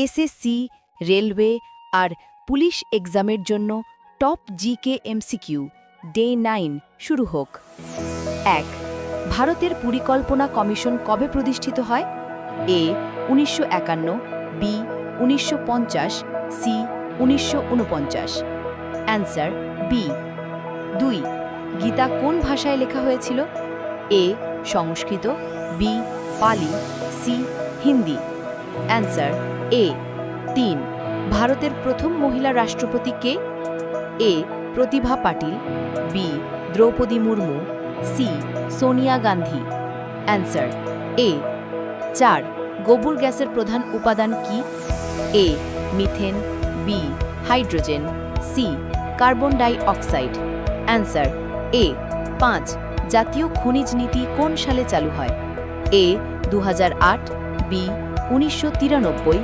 SSC, railway আর police এক্সামের জন্য top GK MCQ day 9 শুরু হোক। 1. ভারতের পরিকল্পনা কমিশন কবে প্রতিষ্ঠিত হয়? A 1951, B 1950, C 1949। Answer B. 2. Gita কোন ভাষায় লেখা হয়েছিল? A Sanskrit, B Pali, C Hindi. Answer A. 3. ভারতের প্রথম মহিলা রাষ্ট্রপতি কে? A Pratibha Patil, B Droupadi Murmu, C Sonia Gandhi. Answer A. 4. গোবর গ্যাসের প্রধান উপাদান কি? A methane, B hydrogen, C carbon dioxide. Answer A. 5. জাতীয় খনিজ নীতি কোন সালে চালু হয়? এ 2008, বি 1993,